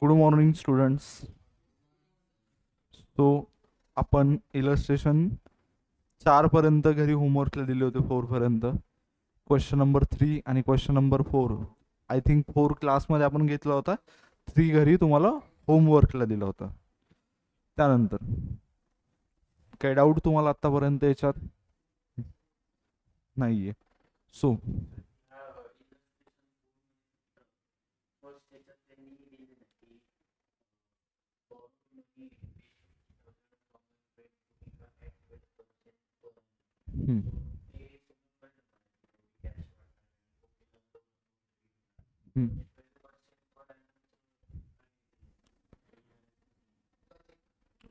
Good morning students. So आपण illustration 4 पर्यंत घरी होमवर्कला दिले होते, 4 पर्यंत. क्वेश्चन नंबर 3 आणि क्वेश्चन नंबर 4, आय थिंक 4 क्लासमध्ये आपण घेतला होता, 3 घरी तुम्हाला होमवर्कला दिलं होतं. त्यानंतर काही डाऊट तुम्हाला आतापर्यंत याच्यात नाहीये? सो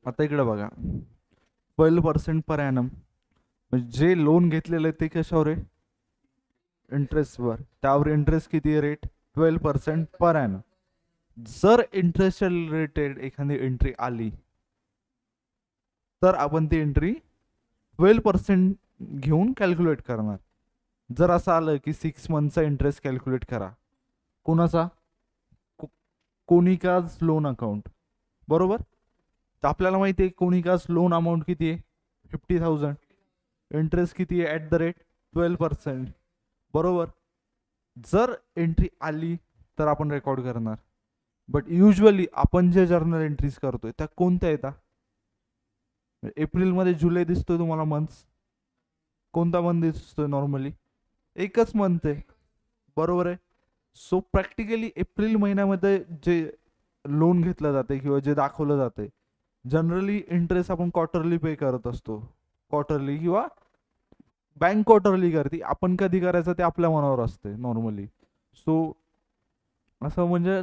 आता इकडे बघा, 12% पर ॲनम, जे लोन घेतलेलं आहे ते कशावर आहे? इंटरेस्टवर. त्यावर इंटरेस्ट किती आहे? Rate 12% per annum. जर इंटरेस्ट रिलेटेड एखादी एंट्री आली तर आपण ती एंट्री 12% घेऊन कॅल्क्युलेट करणार. जर असं आलं की 6 मंथचा इंटरेस्ट कॅल्क्युलेट करा, कोणाचा? कोनिकाज लोन अकाउंट, बरोबर. तर आपल्याला माहिती आहे कोनिकाज लोन अमाऊंट किती आहे? 50,000. इंटरेस्ट किती आहे? ॲट द रेट 12%, बरोबर. जर एंट्री आली तर आपण रेकॉर्ड करणार. बट युजली आपण जे जर्नल एंट्रीज करतोय त्या कोणत्या येतात? एप्रिलमध्ये जुलै दिसतोय तुम्हाला मंथ्स? कोणता मंथ दिसतोय नॉर्मली? एकच मंथ आहे, बरोबर आहे. सो प्रॅक्टिकली एप्रिल महिन्यामध्ये जे लोन घेतलं जाते किंवा जे दाखवलं जाते, जनरली इंटरेस्ट आपण क्वार्टरली पे करत असतो. क्वार्टरली किंवा बँक क्वार्टरली करते, आपण कधी करायचं ते आपल्या मनावर असते नॉर्मली. सो असं म्हणजे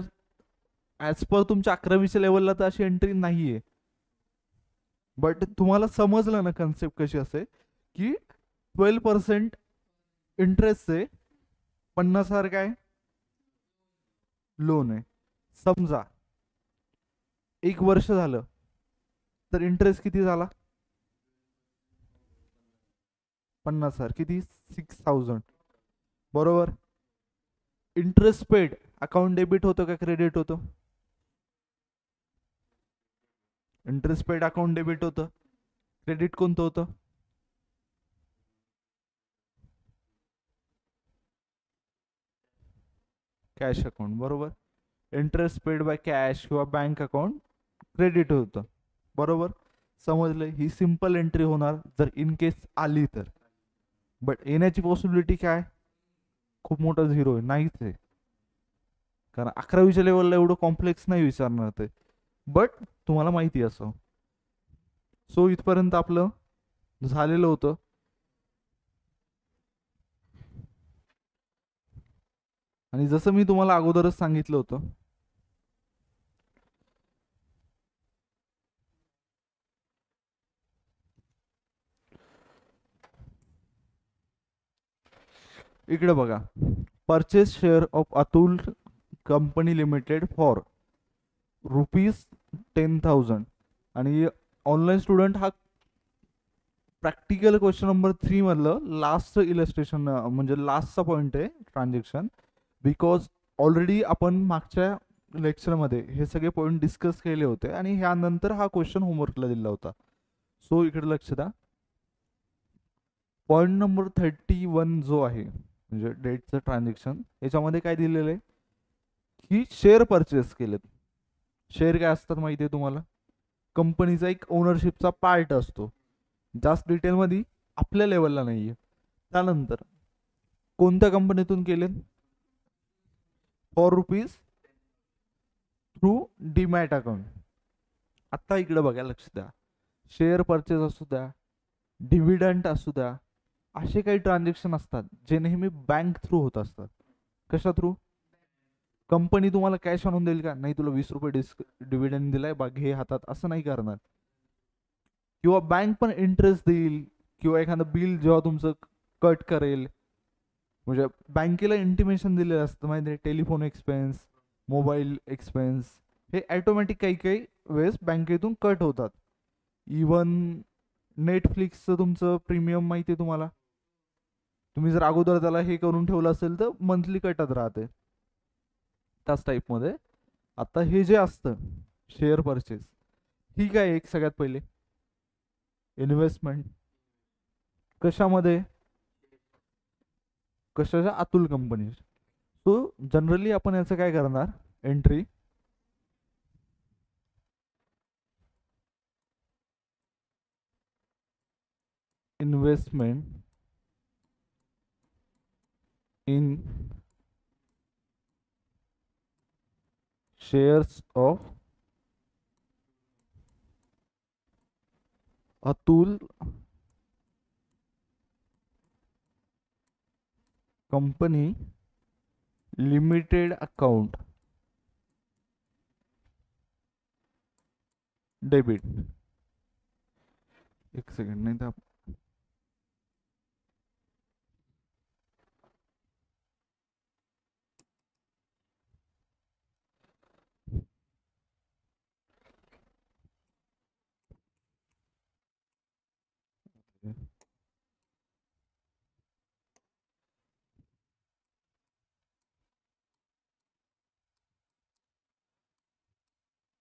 ॲज पर तुमच्या 11वीच्या लेवलला तर अशी एंट्री नाही आहे. बट तुम्हाला समजलं ना कन्सेप्ट कशी असते, की 12% इंटरेस्ट आहे, 50,000 काय लोन आहे. समजा 1 वर्ष झालं तर इंटरेस्ट किती झाला? 50,000 किती? 6,000, बरोबर. इंटरेस्ट पेड अकाउंट डेबिट होतं का क्रेडिट होतं? इंटरेस्ट पेड अकाउंट डेबिट होतं. क्रेडिट कोणतं होतं? कॅश अकाउंट, बरोबर. इंटरेस्ट पेड बाय कॅश किंवा बँक अकाउंट क्रेडिट होतं, बरोबर. समजलं? ही सिंपल एंट्री होणार जर इन केस आली तर. बट येण्याची पॉसिबिलिटी काय? खूप मोठा झिरो आहे, नाहीच आहे. कारण 11वीच्या लेवलला एवढं कॉम्प्लेक्स नाही विचारणार ते. बट तुम्हाला माहिती असं. सो इथपर्यंत आपलं झालेलं होतं. आणि जसं मी तुम्हाला अगोदरच सांगितलं होतं, इकडे बघा, purchase share of Atul company limited for ₹10,000. आणि ऑनलाईन स्टुडंट हा प्रॅक्टिकल क्वेश्चन नंबर 3 मधलं लास्ट इलस्ट्रेशन, म्हणजे लास्टचा पॉईंट आहे ट्रान्झॅक्शन. बिकॉज ऑलरेडी आपण मागच्या लेक्चरमध्ये हे सगळे पॉईंट डिस्कस केले होते आणि ह्यानंतर हा क्वेश्चन होमवर्कला दिला होता. सो इकडे लक्ष द्या. पॉईंट नंबर 31 जो आहे म्हणजे डेटचं ट्रान्झॅक्शन, याच्यामध्ये काय दिलेलं आहे की शेअर परचेस केलेत. शेअर काय असतात माहिती आहे तुम्हाला? कंपनीचा एक ओनरशिपचा पार्ट असतो. जास्त डिटेलमध्ये आपल्या लेवलला नाही आहे. त्यानंतर कोणत्या कंपनीतून केले? ₹4 थ्रू डीमॅट अकाउंट. आता इकडे बघा, लक्ष द्या. शेअर परचेस असू द्या, डिव्हिडंट असू द्या, असे काही ट्रान्झॅक्शन असतात जे नेहमी बँक थ्रू होत असतात. कशा थ्रू? कंपनी तुम्हाला कॅश आणून देईल का? नाही. तुला ₹20 डिव्हिडंड दिलाय, बा घे हातात, असं नाही करणार. किंवा बँक पण इंटरेस्ट देईल किंवा एखादं बिल जेव्हा तुमचं कट करेल, म्हणजे बँकेला इंटिमेशन दिलेलं असतं माहिती आहे. टेलिफोन एक्सपेन्स, मोबाईल एक्सपेन्स, हे ॲटोमॅटिक काही काही वेळेस बँकेतून कट होतात. इवन नेटफ्लिक्सचं तुमचं प्रीमियम माहिती आहे तुम्हाला? तुम्ही जर अगोदर त्याला हे करून ठेवलं असेल तर मंथली कटत राहते. त्याच टाईपमध्ये आता हे जे असतं शेअर परचेस, ही काय एक सगळ्यात पहिले इन्व्हेस्टमेंट. कशामध्ये? कशाच्या? अतुल कंपनी. सो जनरली आपण याचं काय करणार, entry investment in shares of Atul company limited account debit. एक सेकंड, नाही तर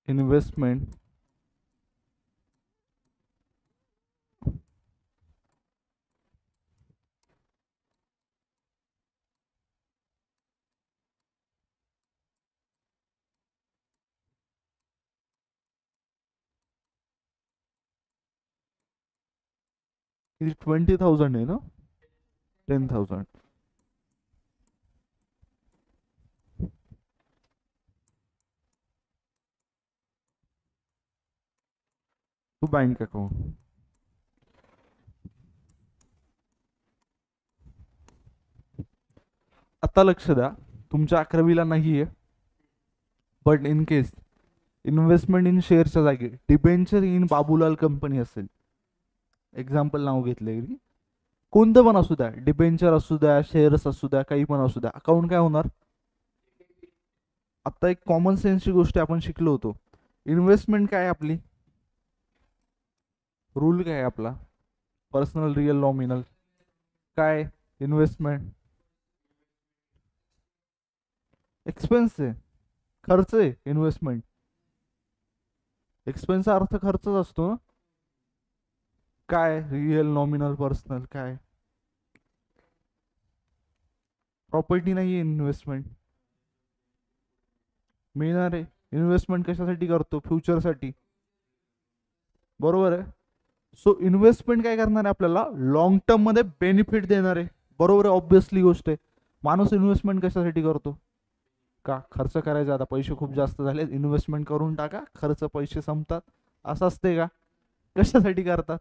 इन्व्हेस्टमेंट किती? 20,000 आहे ना? 10,000. To bank account. आता लक्ष द्या, तुमच्या 11वीला नाहीये, but in case investment in शेअरच्या जागी डिबेंचर इन बाबूलाल कंपनी असेल, एक्झाम्पल नाव घेतले, कोणतं पण असू द्या, डिबेंचर असू द्या, शेअर्स असू द्या, काही पण असू द्या, अकाउंट काय होणार? आता एक कॉमन सेन्सची गोष्ट आपण शिकलो होतो. इन्व्हेस्टमेंट काय आपली, रूल काय आपला? Personal, real, nominal. काय इन्व्हेस्टमेंट? एक्सपेन्स आहे, खर्च आहे. इन्व्हेस्टमेंट एक्सपेन्सचा अर्थ खर्चच असतो ना. काय रिअल, नॉमिनल, पर्सनल? काय प्रॉपर्टी नाही इन्व्हेस्टमेंट. मिळणार आहे. इन्व्हेस्टमेंट कशासाठी करतो? फ्युचरसाठी, बरोबर आहे. सो इन्व्हेस्टमेंट काय करणार आहे आपल्याला? लॉंग टर्म मध्ये बेनिफिट देणार आहे, बरोबर आहे. ऑब्विसली गोष्ट आहे. माणूस इन्व्हेस्टमेंट कशासाठी करतो? का खर्च करायचा, आता पैसे खूप जास्त झाले, इन्व्हेस्टमेंट करून टाका, खर्च पैसे संपतात, असं असते का? कशासाठी करतात?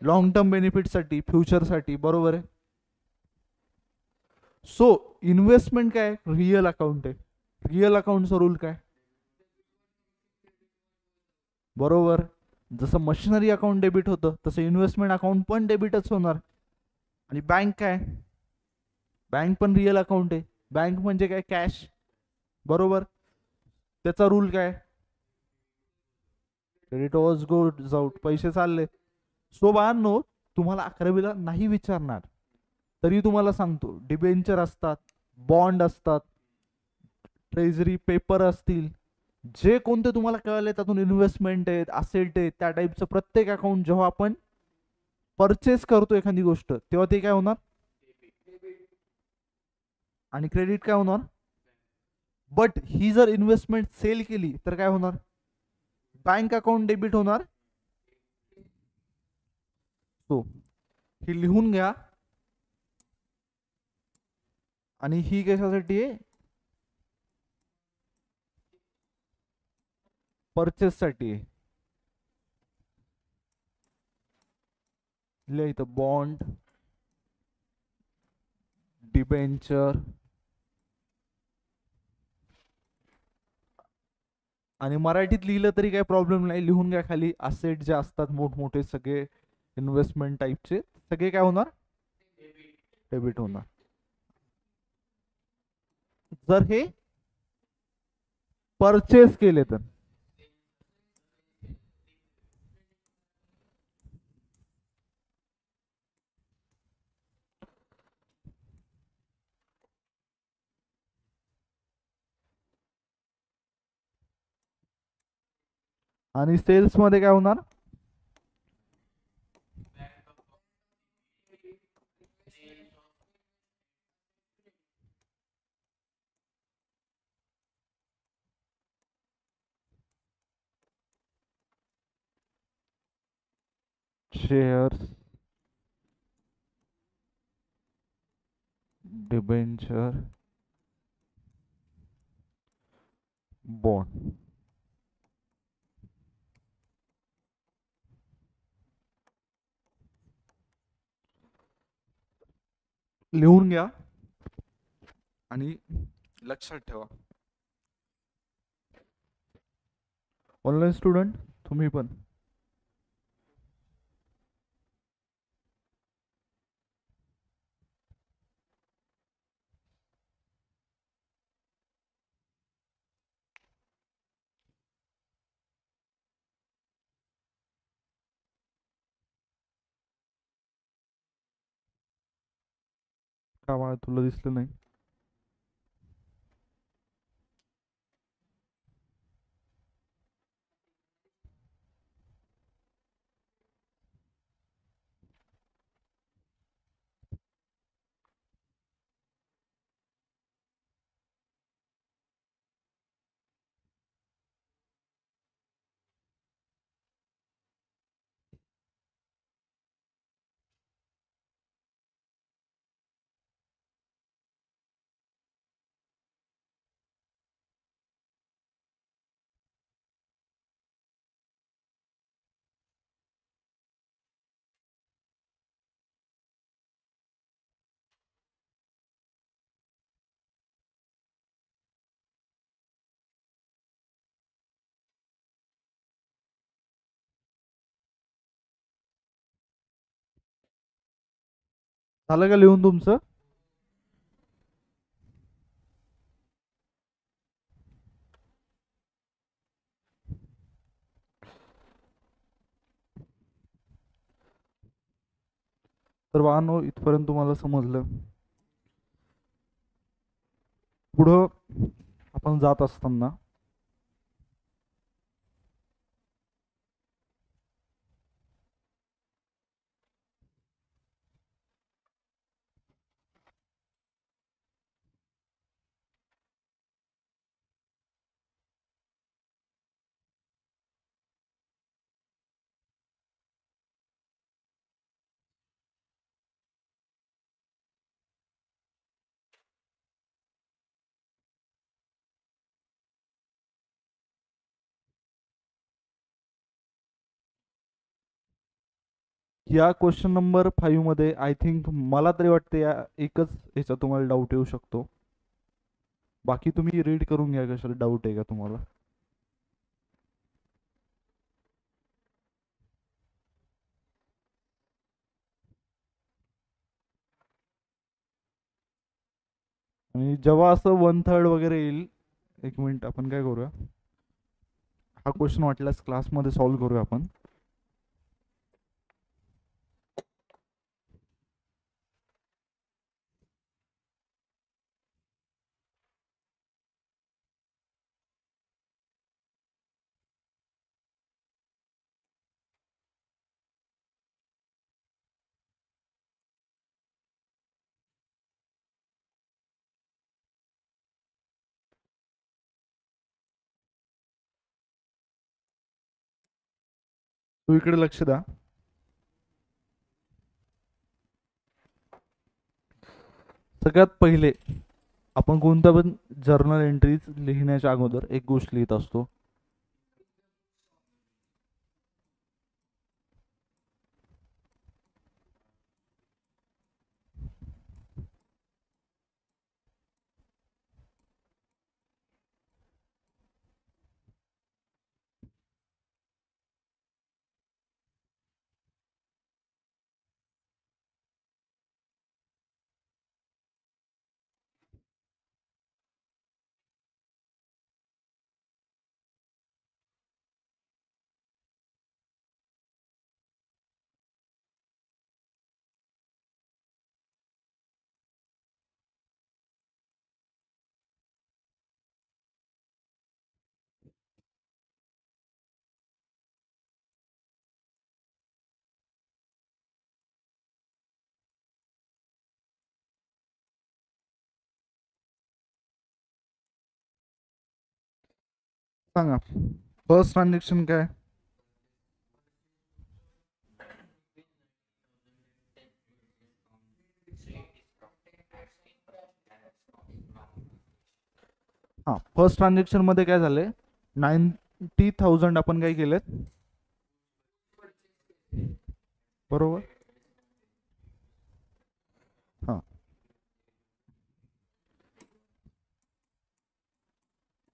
लॉंग टर्म बेनिफिटसाठी, फ्युचरसाठी, बरोबर आहे. सो इन्व्हेस्टमेंट काय? रिअल अकाउंट आहे. रिअल अकाउंटचा रूल काय? बरोबर. जसं मशिनरी अकाउंट डेबिट होतं, तसं इन्व्हेस्टमेंट अकाउंट पण डेबिटच होणार. आणि बँक काय? बँक पण रिअल अकाउंट आहे. बँक म्हणजे काय? कॅश, बरोबर. त्याचा रूल काय? क्रेडिट वॉज गोज आउट, पैसे चालले. सो बाळांनो, तुम्हाला 11वीला नाही विचारणार तरी तुम्हाला सांगतो, डिबेंचर असतात, बॉन्ड असतात, ट्रेझरी पेपर असतील, जे कोणते तुम्हाला कळले त्यातून इन्व्हेस्टमेंट आहेत, असेट आहेत, त्या टाईपचं प्रत्येक अकाउंट जेव्हा आपण परचेस करतो एखादी गोष्ट, तेव्हा ते काय होणार? आणि क्रेडिट काय होणार? बट ही जर इन्व्हेस्टमेंट सेल केली तर काय होणार? बँक अकाउंट डेबिट होणार. तो ही लिहून घ्या. आणि ही कशासाठी आहे? परचेस साठी आहे. इथं बॉन्ड, डिबेंचर आणि मराठीत लिहिलं तरी काही प्रॉब्लेम नाही, लिहून घ्या खाली. असेट जे असतात मोठमोठे सगळे इन्व्हेस्टमेंट टाईपचे, सगळे काय होणार? डेबिट होणार. जर हे परचेस केले तर आणि सेल्स मध्ये काय होणार? Shares, debenture, bond. लिहून घ्या आणि लक्षात ठेवा. ऑनलाईन स्टुडंट तुम्ही पण. का बाळा तुला दिसलं नाही? झालं का लिहून तुमचं? तर बाळांनो इथपर्यंत तुम्हाला समजलं. पुढं आपण जात असताना या क्वेश्चन नंबर 5 मध्ये आय थिंक मला तरी वाटते या एकच ह्याचा तुम्हाला डाऊट येऊ शकतो. बाकी तुम्ही रीड करून घ्या कशाला डाऊट आहे का तुम्हाला. आणि जेव्हा असं 1/3 वगैरे येईल, एक मिनिट आपण काय करूया, हा क्वेश्चन वाटल्यास क्लासमध्ये सॉल्व्ह करूया आपण. तू इकडे लक्ष द्या. सगळ्यात पहिले आपण कोणत्या पण जर्नल एंट्रीज लिहिण्याच्या अगोदर एक गोष्ट लिहित असतो. सांगा फर्स्ट ट्रान्झॅक्शन काय? हा, फर्स्ट ट्रान्झॅक्शन मध्ये काय झालंय, 90,000 आपण काय केलेत, बरोबर. हा,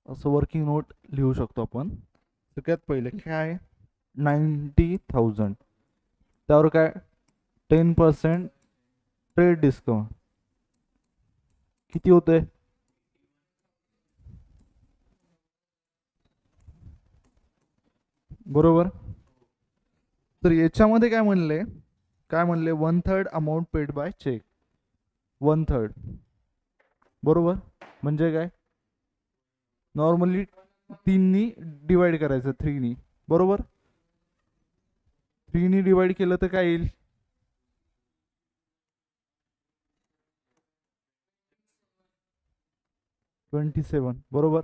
असं वर्किंग नोट लिहू शकतो आपण. सगळ्यात पहिले काय, 90,000, त्यावर काय 10% ट्रेड डिस्काउंट किती होते, बरोबर. तर याच्यामध्ये काय म्हणले 1/3 अमाऊंट पेड बाय चेक, 1/3, बरोबर. म्हणजे काय, नॉर्मली 3नी डिवाइड करायचं, 3नी, बरोबर. 3नी डिवाइड केलं तर काय येईल, 27, बरोबर.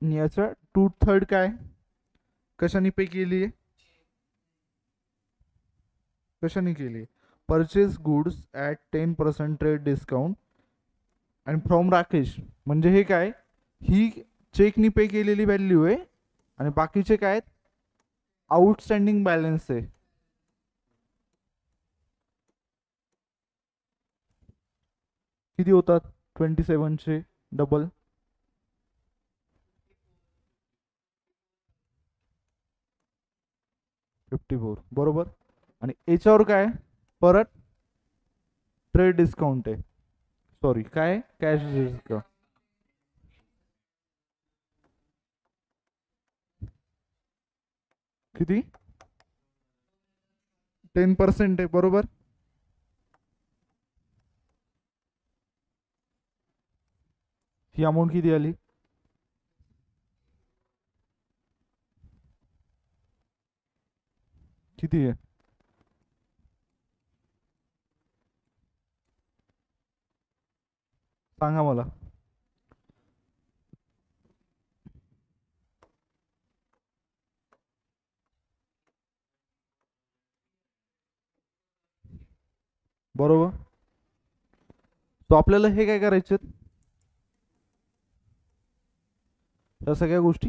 आणि याचा 2/3 काय, कशाने पे केली आहे, कशाने केली, purchase goods at 10% trade discount आणि फ्रॉम राकेश. म्हणजे हे काय, ही चेकनी पे केलेली व्हॅल्यू आहे आणि बाकीचे काय आउटस्टँडिंग बॅलन्स आहे. किती होतात 27चे डबल, 54, बरोबर. आणि याच्यावर काय परत ट्रेड डिस्काउंट आहे, सॉरी काय कॅश डिस्काउंट, किती 10% आहे, बरोबर. ही अमाऊंट किती आली, किती आहे, सांगा मला. बरोबर. तो आपल्याला हे काय करायचे, या सगळ्या गोष्टी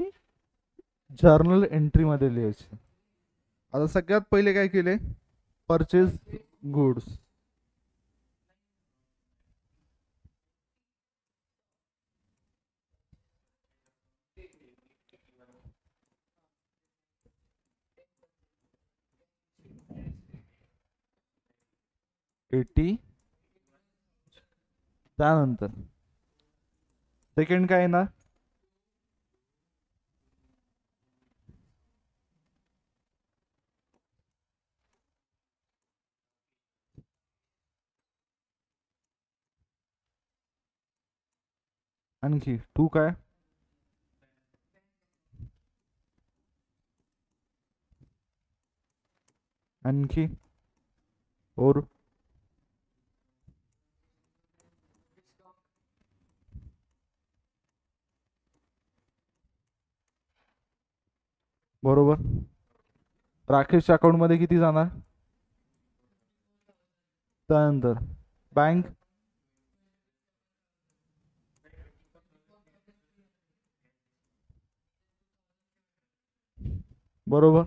जर्नल एंट्री मध्ये लिहायचे. आता सगळ्यात पहिले काय केले, परचेस गुड्स, एटी, त्यानंतर सेकंड काय येणार, आणखी 2 काय, आणखी और, बरोबर. राकेशच्या अकाउंट मध्ये किती जाणार, त्यानंतर बँक, बरोबर.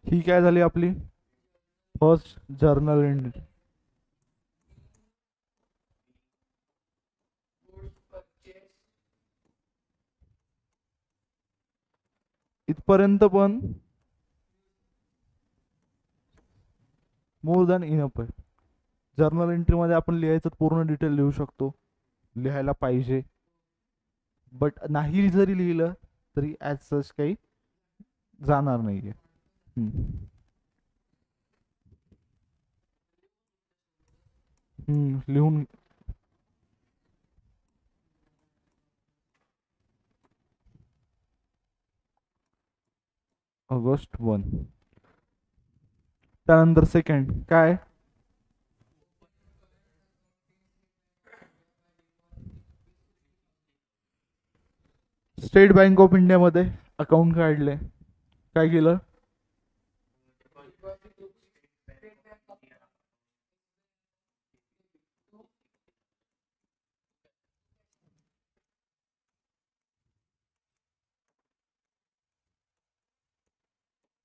ही काय झाली आपली फर्स्ट जर्नल एंट्री. इथपर्यंत पण मोर दॅन इनफ आहे. जर्नल एंट्री मध्ये आपण लिहायचं पूर्ण डिटेल लिहू शकतो, लिहायला पाहिजे, बट नाही जरी लिहिलं तरी ॲज सच काही जाणार नाहीये. लिहून ऑगस्ट 1, त्यानंतर सेकंड काय, स्टेट बँक ऑफ इंडियामध्ये अकाउंट काढले, काय केलं?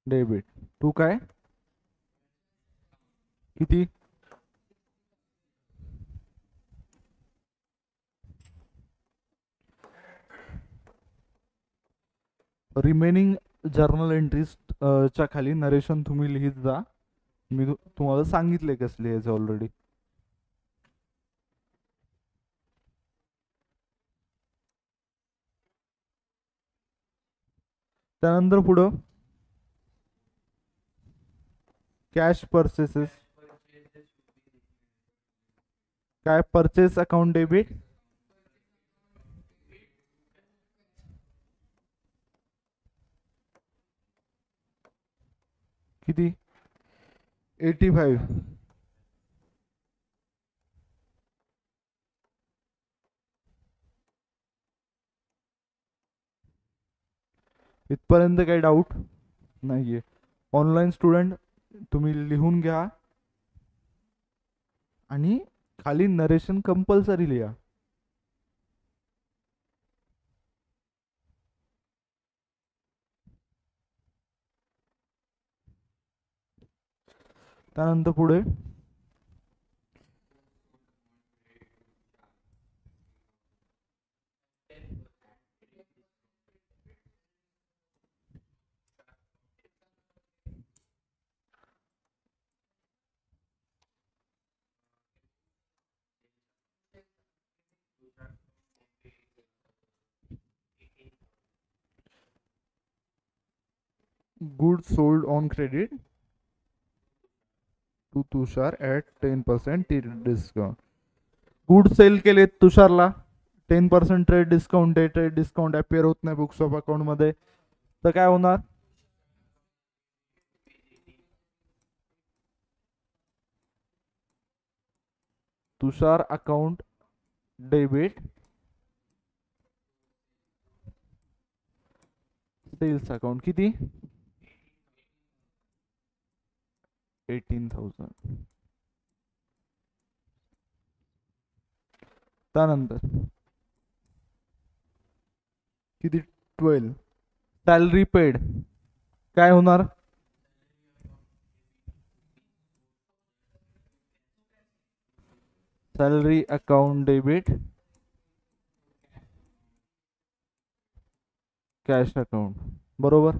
डेबिट टू काय? किती? रिमेनिंग जर्नल एंट्रीज च्या खाली नरेशन तुम्ही लिहित जा. मी तुम्हाला सांगितले कसं लिहायचं ऑलरेडी. त्यानंतर पुढं कॅश परचेसेस. काय? Purchase account debit. किती? 85. इथपर्यंत काही डाऊट नाहीये. ऑनलाईन स्टुडंट तुम्ही लिहून घ्या आणि खाली नरेशन कंपल्सरी लिहा. त्यानंतर पुढे goods sold on credit to Tushar at 10% discount. Good sell केले तुषारला, 10% ट्रेड डिस्काउंट आहे. ट्रेड डिस्काउंट अपेअर होत नाही बुक्स ऑफ अकाउंट मध्ये, तर काय होणार? Tushar account debit sales account. किती? 18,000. त्यानंतर किती? 12. सॅलरी पेड काय होणार? Salary account debit cash account. बरोबर.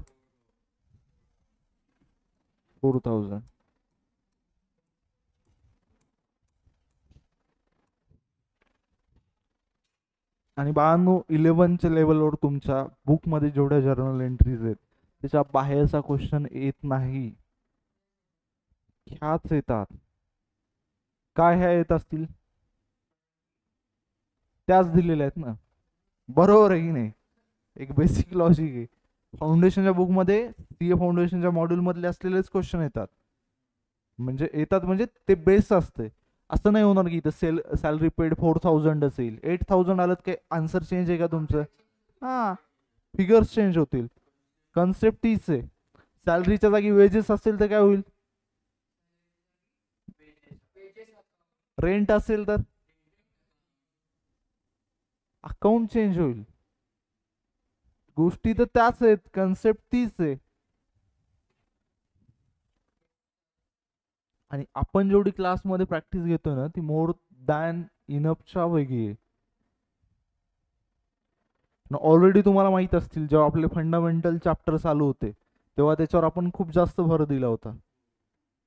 4,000. आणि बाळांनो 11च्या लेवलवर तुमच्या बुकमध्ये जेवढ्या जर्नल एंट्रीज आहेत त्याच्या बाहेरचा क्वेश्चन येत नाही, ह्याच येतात. काय ह्या येत असतील? त्याच दिलेल्या आहेत ना, बरोबर आहे की नाही? एक बेसिक लॉजिक आहे. फाउंडेशनच्या बुकमध्ये सीए फाउंडेशनच्या मॉड्यूल मधले असलेलेच क्वेश्चन येतात. म्हणजे येतात म्हणजे ते बेस असते. असं नाही होणार की इथं सॅलरी पेड 4,000 असेल, 8,000 आलं काय आन्सर चेंज आहे का तुमचं? हा, फिगर्स चेंज होतील. कन्सेप्ट तीच आहे. सॅलरीच्या जागी वेजेस असेल तर काय होईल? रेंट असेल तर अकाउंट चेंज होईल. गोष्टी तर त्याच आहेत, कन्सेप्ट तीच आहे. आणि आपण जेवढी क्लासमध्ये प्रॅक्टिस घेतोय ना ती मोर दॅन इनफच्या वेगळी आहे. ऑलरेडी तुम्हाला माहित असतील, जेव्हा आपले फंडामेंटल चॅप्टर चालू होते तेव्हा त्याच्यावर आपण खूप जास्त भर दिला होता.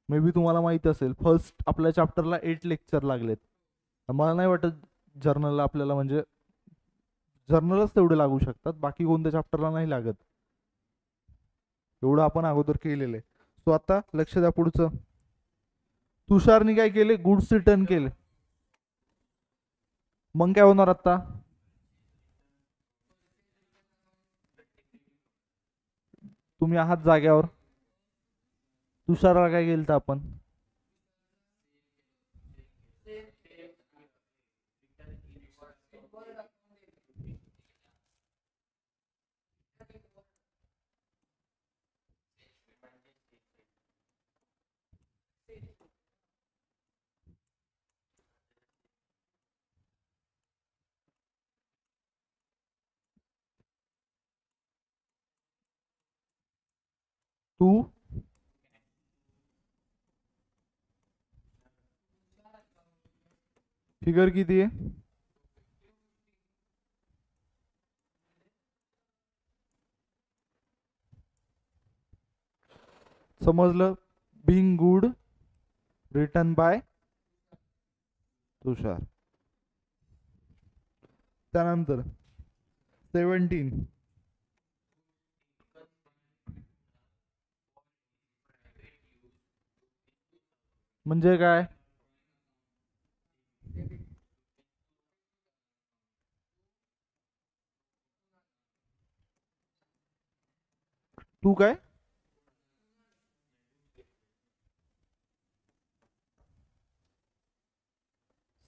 मे बी तुम्हाला माहित असेल, फर्स्ट आपल्या चॅप्टरला 8 लेक्चर लागलेत. मला नाही वाटत जर्नलला आपल्याला, म्हणजे जर्नलच तेवढे लागू शकतात, बाकी कोणत्या चॅप्टरला नाही लागत. एवढं आपण अगोदर केलेलं आहे. सो आता लक्ष द्या पुढचं. तुषारनी काय केले? गुड्स रिटर्न केले. मग काय होणार आता? तुम्ही आहात जाग्यावर. तुषारला काय केलं तर आपण? टू फिगर किती आहे? समजलं. बिंग गुड रिटन बाय तुषार. त्यानंतर 17 म्हणजे काय? टू काय?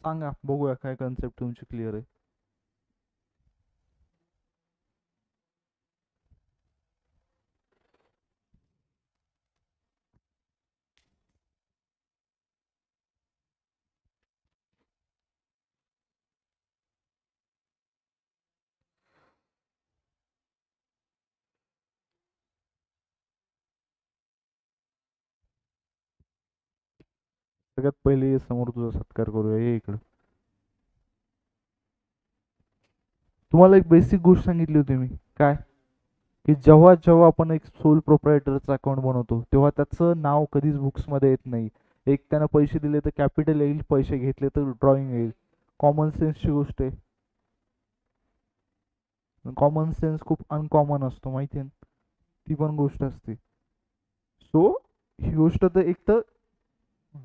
सांगा बघूया काय कन्सेप्ट तुमची क्लिअर आहे. सगळ्यात पहिले समोर तुझा सत्कार करूया. ये इकडं. तुम्हाला एक बेसिक गोष्ट सांगितली होती मी. काय? की जेव्हा जेव्हा आपण एक सोल प्रोप्रायटरचा अकाउंट बनवतो तेव्हा त्याचं नाव कधीच बुक्समध्ये येत नाही. एक त्यानं पैसे दिले तर कॅपिटल येईल, पैसे घेतले तर ड्रॉइंग येईल. कॉमन सेन्सची गोष्ट आहे. कॉमन सेन्स खूप अनकॉमन असतो माहिती आहे. ती पण गोष्ट असते. सो ही गोष्ट तर एक तर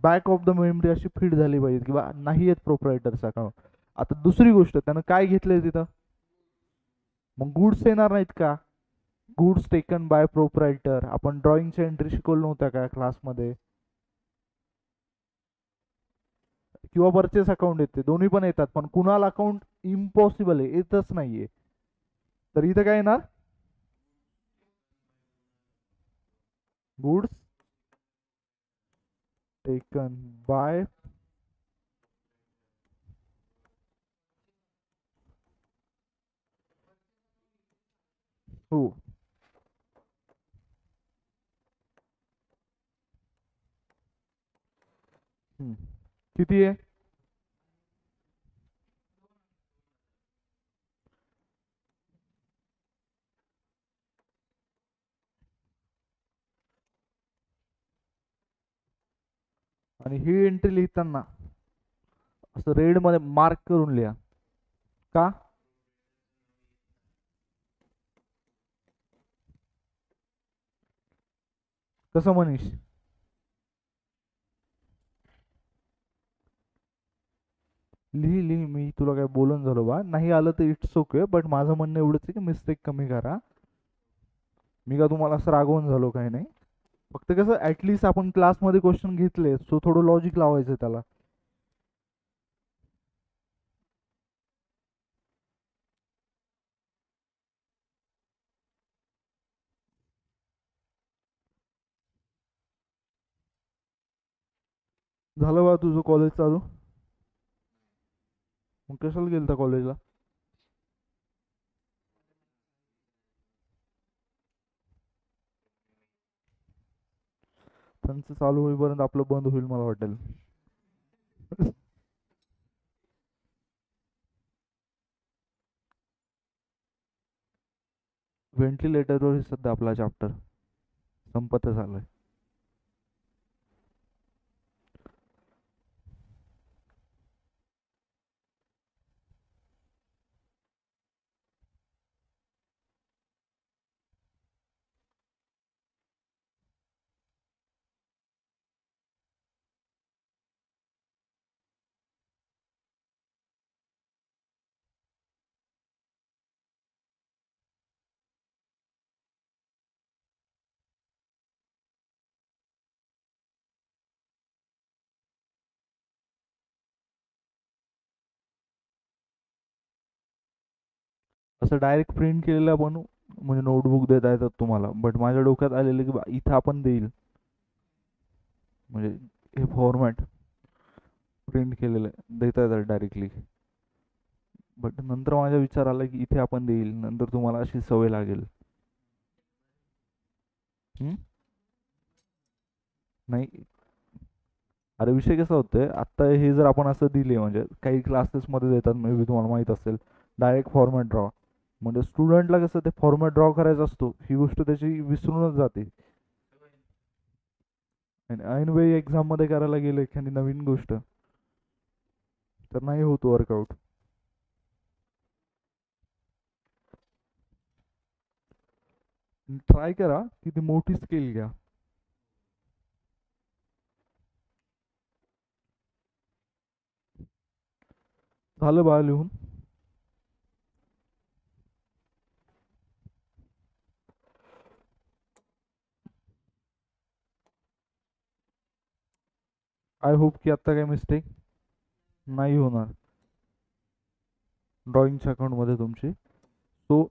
बॅक ऑफ द मेमरी अशी फिट झाली पाहिजे किंवा नाही आहेत प्रोप्रायटरचा अकाउंट. आता दुसरी गोष्ट, त्यानं काय घेतलंय तिथं? मग गुड्स येणार नाहीत का? Goods taken by proprietor. आपण ड्रॉइंगच्या एंट्री शिकवलं नव्हत्या का क्लासमध्ये? किंवा परचेस अकाउंट येते, दोन्ही पण येतात. पण कुणाल अकाउंट इम्पॉसिबल आहे, येतच नाहीये. तर इथं काय येणार? गुड्स टेकन बाय हो. किती आहे? आणि ही एंट्री लिहिताना असं रेड मध्ये मार्क करून लिहा. का? कसं मनीष? लिही लिही, मी तुला काय बोलून झालो बा. नाही आलं तर इट्स ओके, बट माझं म्हणणं एवढंच आहे की मिस्टेक कमी करा. मी का तुम्हाला असं रागवून झालो काही नाही. फक्त कसं ऍटलिस्ट आपण क्लासमध्ये क्वेश्चन घेतले, सो थोडं लॉजिक लावायचं त्याला. झालं बा तुझं कॉलेज चालू? मग कशाला गेलता कॉलेजला? त्यांचं चालू होईपर्यंत आपलं बंद होईल मला वाटेल. व्हेंटिलेटरवर सध्या आपला चॅप्टर संपतच आलाय. असं डायरेक्ट प्रिंट केलेला बनवू म्हणजे नोटबुक देता येतात तुम्हाला, बट माझ्या डोक्यात आलेलं की इथं आपण देईल म्हणजे हे फॉर्मॅट प्रिंट केलेलं देता येतात डायरेक्टली. बट नंतर माझा विचार आला की इथे आपण देईल, नंतर तुम्हाला अशी सवय लागेल. नाही, अरे विषय कसा होतोय आता, हे जर आपण असं दिले म्हणजे काही क्लासेसमध्ये देतात, मे बी तुम्हाला माहित असेल, डायरेक्ट फॉर्मॅट ड्रॉ. म्हणजे स्टुडंटला कसं ते फॉर्मॅट ड्रॉ करायचा असतो, ही गोष्ट त्याची विसरूनच जाते. आणि ऐनवेळी एक्झाम मध्ये करायला गेलं एखादी नवीन गोष्ट, तर नाही होत वर्कआउट. ट्राय करा की ती मोठी स्केल घ्या. झालं बाळ लिहून? आय होप की आता काही मिस्टेक नाही होणार ड्रॉइंगच्या अकाउंटमध्ये तुमची. सो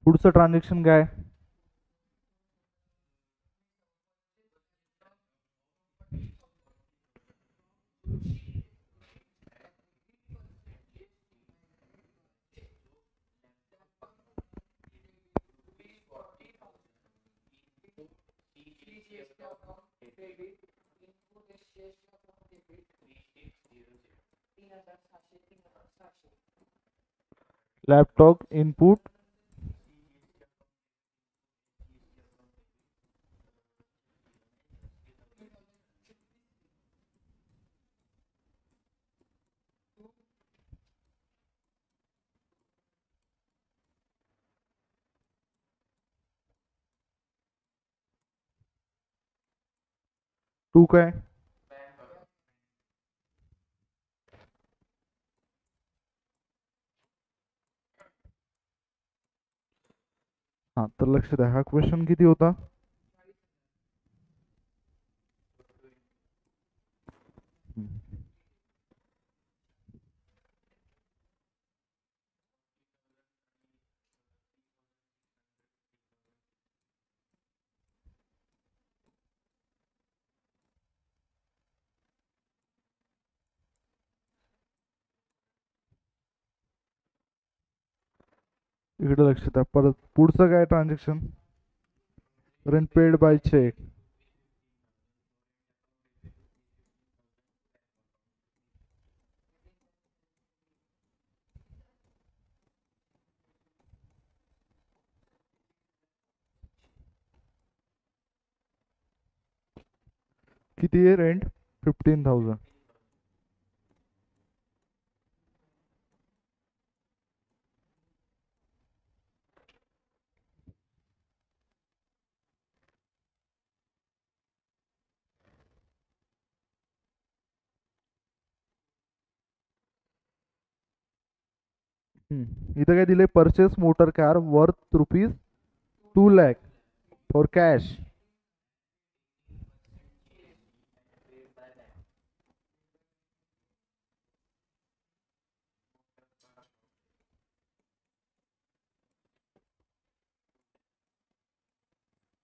पुढचं ट्रान्झॅक्शन काय? Laptop input. टू काय? हा तर लक्ष द्या, हा क्वेश्चन किती होता? हम्म. इकडे लक्ष द्या परत, पुढचं काय transaction? Rent paid by cheque. किती आहे रेंट? 15,000. इथं काय दिले? Purchase motor car worth rupees 2 lakh for cash.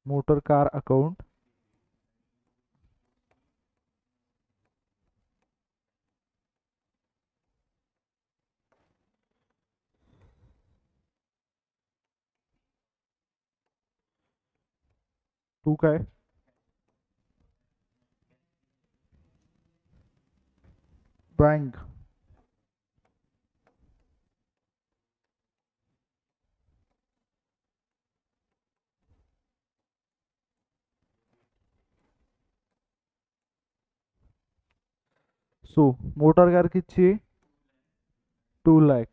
Motor car account. To काय? बँक. सो मोटर कार किती? 2 lakh.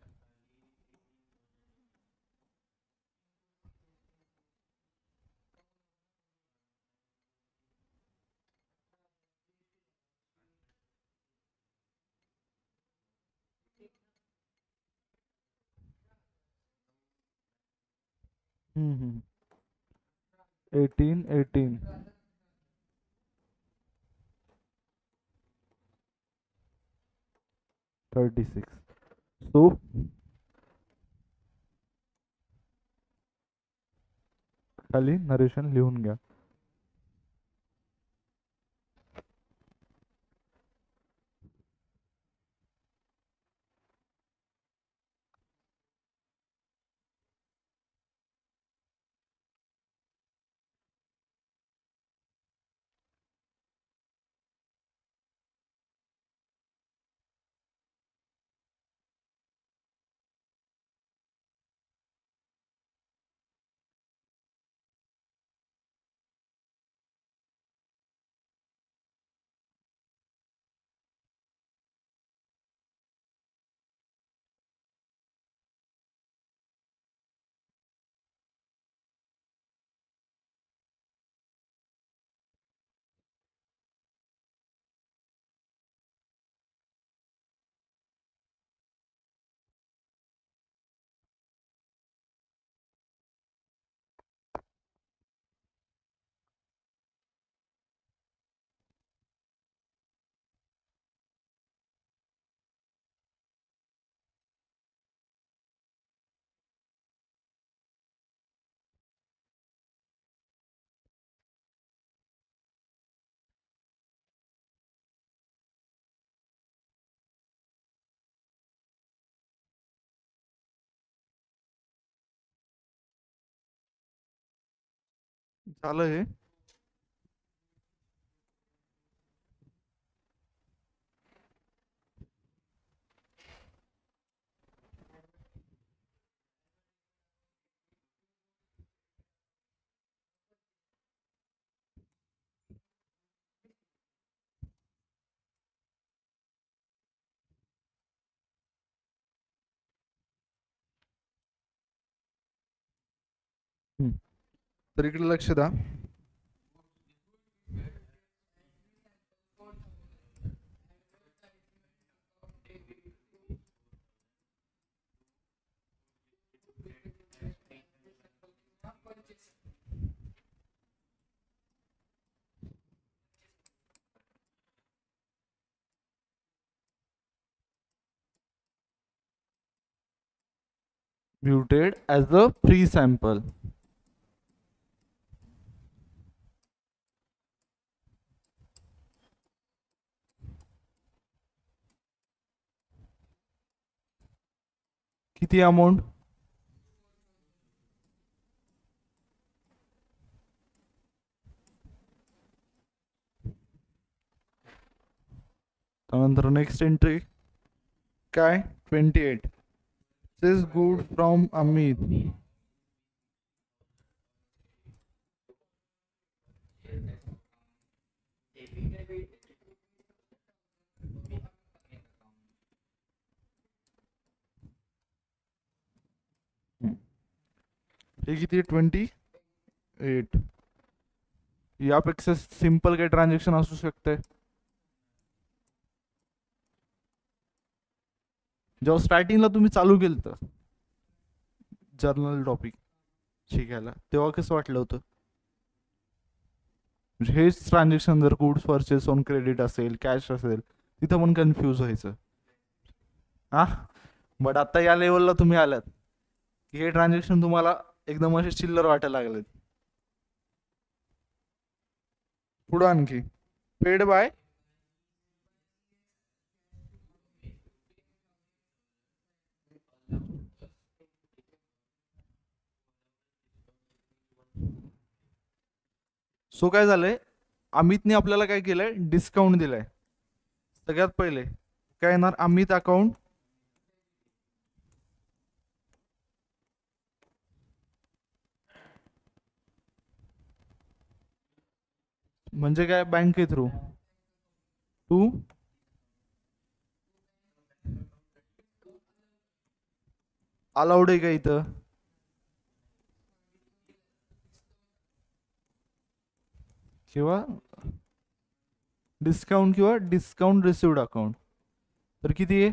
हम्म. 18. 36. सो खाली नरेशन लिहून घ्या. झालं हे. हम्म. तर इकडे लक्ष द्या. Muted as a free sample. किती अमाऊंट? त्यानंतर नेक्स्ट एंट्री काय? 28. दिस गुड फ्रॉम अमित. हे किती? 28. यापेक्षा सिंपल काही ट्रान्झॅक्शन असू शकते? जेव्हा स्टार्टिंगला तुम्ही चालू केलं तर जर्नल टॉपिक शिकायला, तेव्हा कसं वाटलं होतं? म्हणजे हेच ट्रान्झॅक्शन जर गुड्स परचेस ऑन क्रेडिट असेल, कॅश असेल, तिथं पण कन्फ्यूज व्हायचं. हा, बट आता या लेवलला तुम्ही आलात की हे ट्रान्झॅक्शन तुम्हाला एकदम असे चिल्लर वाटायला लागलेत. पुढं आणखी पेड बाय सो काय झालंय, अमितने आपल्याला काय केलंय? डिस्काउंट दिलाय. सगळ्यात पहिले काय येणार? अमित अकाउंट म्हणजे काय? बँके थ्रू. टू अलाउड आहे का इथं? किंवा डिस्काउंट किंवा डिस्काउंट रिसिव्ड अकाउंट. तर किती आहे?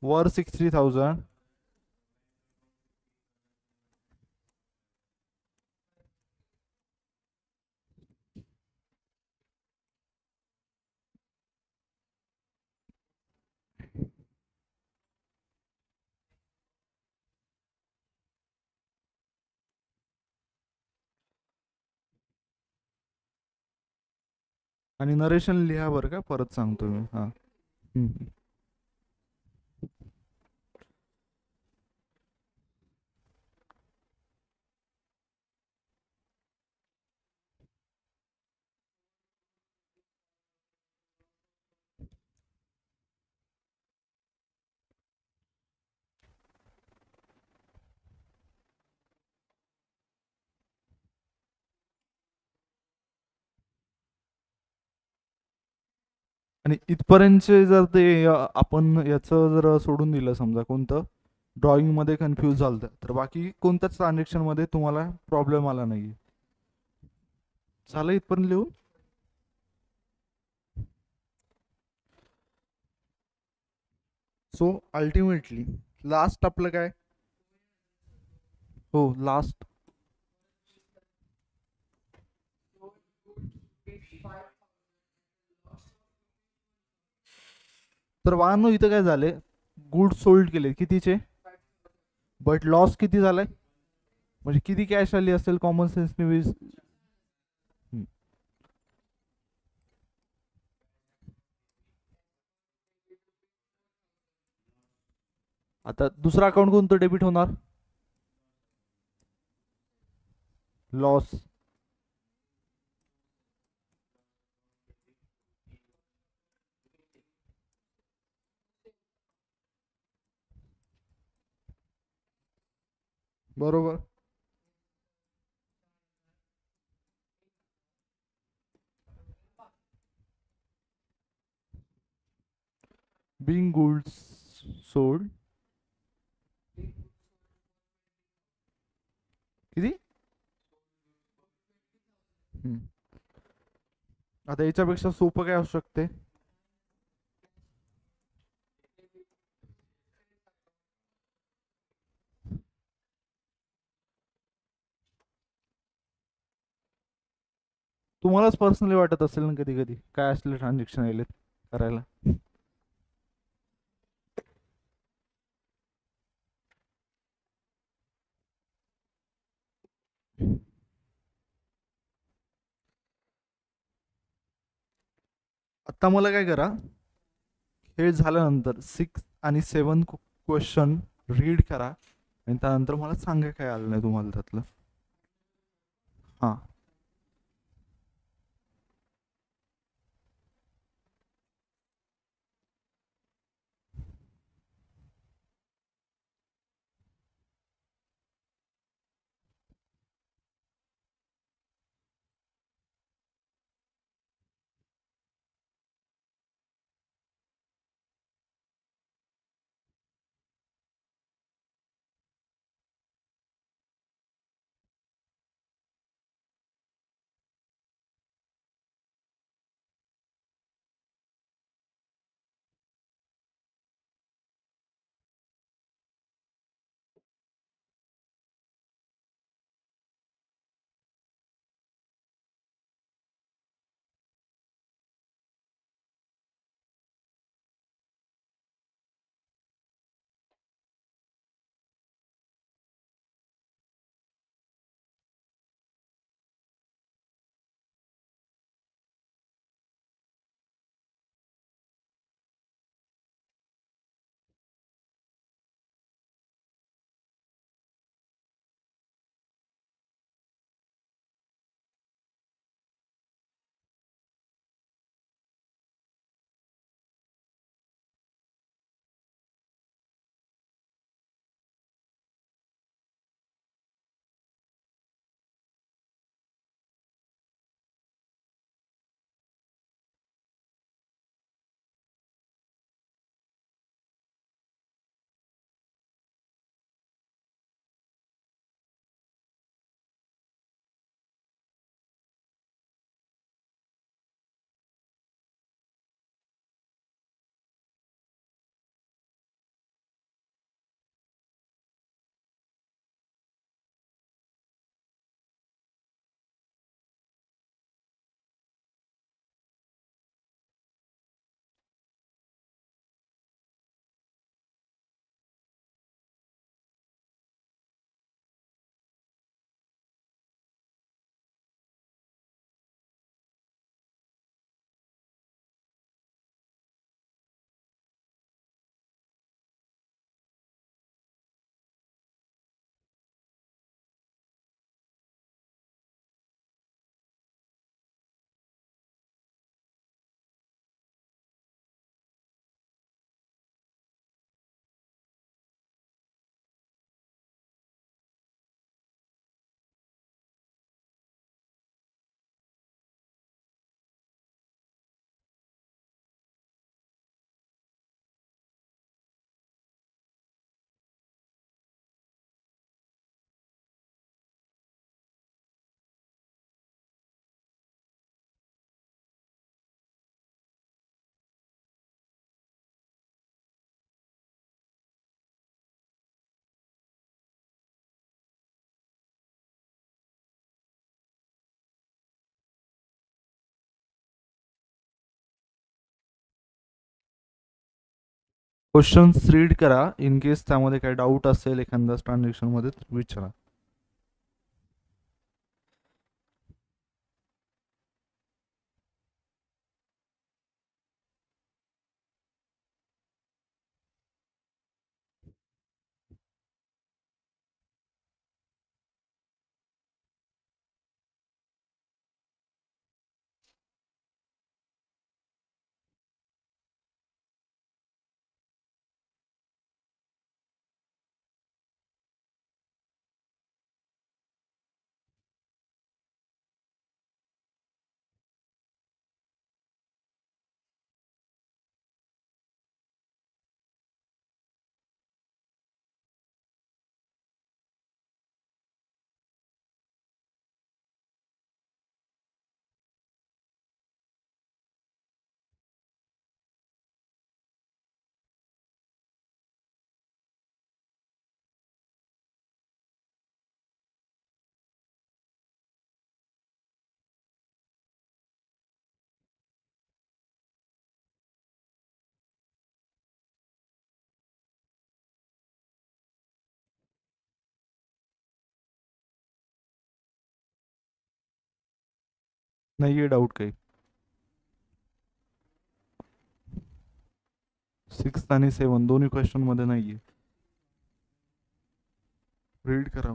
वर 60,000. आणि नरेशन लिहा बरं का, परत सांगतो मी. हा. आणि इथपर्यंतचे जर ते आपण याचं जर सोडून दिलं, समजा कोणतं ड्रॉइंग मध्ये कन्फ्यूज झालं, तर बाकी कोणत्याच ट्रान्झॅक्शन मध्ये तुम्हाला प्रॉब्लेम आला नाही. झालं इथपर्यंत लिहून? सो अल्टिमेटली लास्ट आपलं काय? हो, लास्ट तर वाहनो इथं काय झाले? गुड सोल्ड केले कितीचे? बट लॉस किती झालाय? म्हणजे किती कॅश आली असेल कॉमन सेन्सने? 20. आता दुसरा अकाउंट कोणतं डेबिट होणार? लॉस. बरोबर. बिंग गुड्स सोल्ड किती? हम्म. आता याच्यापेक्षा सोपं काय असू शकते? तुम्हालाच पर्सनली वाटत असेल ना कधी कधी काय असले ट्रान्झॅक्शन यायलेत करायला. आता मला काय करा, हे झाल्यानंतर 6 आणि 7 क्वेश्चन रीड करा आणि त्यानंतर मला सांगा काय आलं नाही तुम्हाला त्यातलं. हां. क्वेश्चन्स रीड करा, इन केस त्यामध्ये काही डाऊट असेल एखाद्या ट्रान्झॅक्शन मध्ये तर विचारा. नाहीये डाऊट काही. 6 आणि 7 दोन्ही क्वेश्चन मध्ये नाहीये. रीड करा.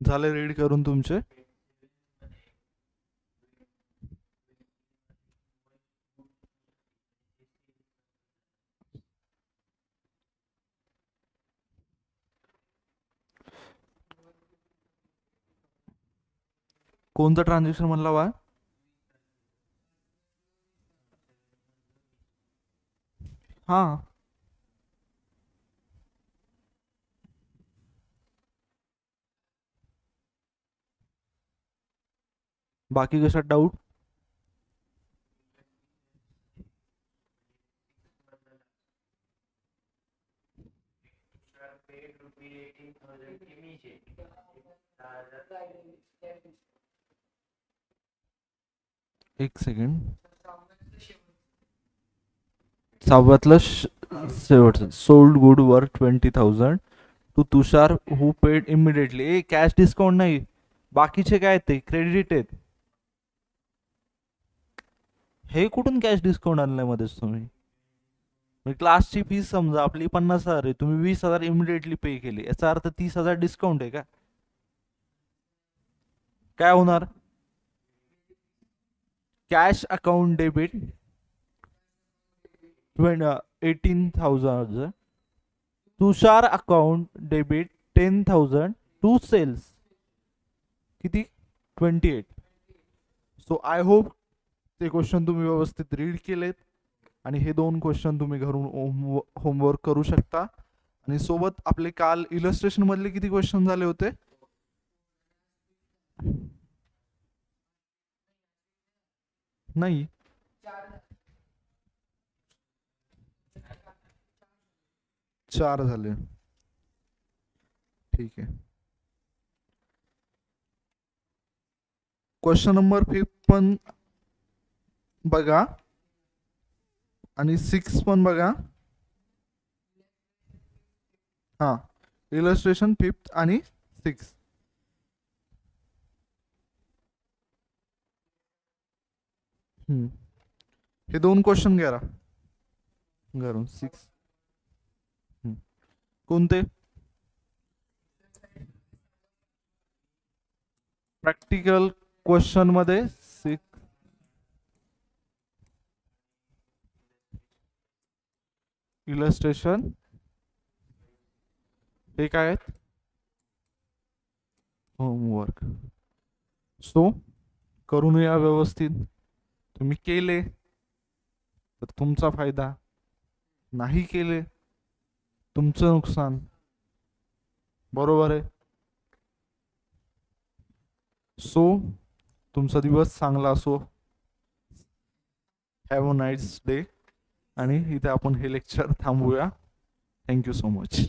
झाले रीड करून तुमचे? कोणतं ट्रान्झॅक्शन म्हणला वा? हा, बाकी कशात डाऊट? एक सेकंड. सहाव्यातलं शेवटचं. सोल्ड गुड वर 20,000 to Tushar who paid immediately. A cash discount नाही, बाकीचे काय ते क्रेडिट आहेत. हे कुठून कॅश डिस्काउंट आणलंय मध्येच तुम्ही? क्लासची फीस समजा आपली 50,000 आहे, तुम्ही 20,000 इमिडिएटली पे केले, याचा अर्थ 30,000 डिस्काउंट आहे का? काय होणार? Cash account debit 18,000, Tushar account debit 10,000 to sales किती 28. सो आय होप ते क्वेश्चन तुम्ही व्यवस्थित रीड केलेत आणि हे 2 क्वेश्चन तुम्ही घरून होमवर्क करू शकता. आणि सोबत आपले काल इलस्ट्रेशन मधले किती क्वेश्चन झाले होते? नाही, 4 झाले. ठीक आहे. क्वेश्चन नंबर 5 पण बघा आणि 6 पण बघा. हा, इलस्ट्रेशन 5 आणि 6. हे 2 क्वेश्चन घ्या घरून. 6 कोणते? प्रॅक्टिकल क्वेश्चन मध्ये 6. इलस्ट्रेशन हे काय आहेत होमवर्क. सो करून या व्यवस्थित. तुम्ही केले तर तुमचा फायदा, नाही केले तुमचं नुकसान. बरोबर आहे. सो तुमचा दिवस चांगला असो. Have a nice day. आणि इथे आपण हे लेक्चर थांबवूया. Thank you so much.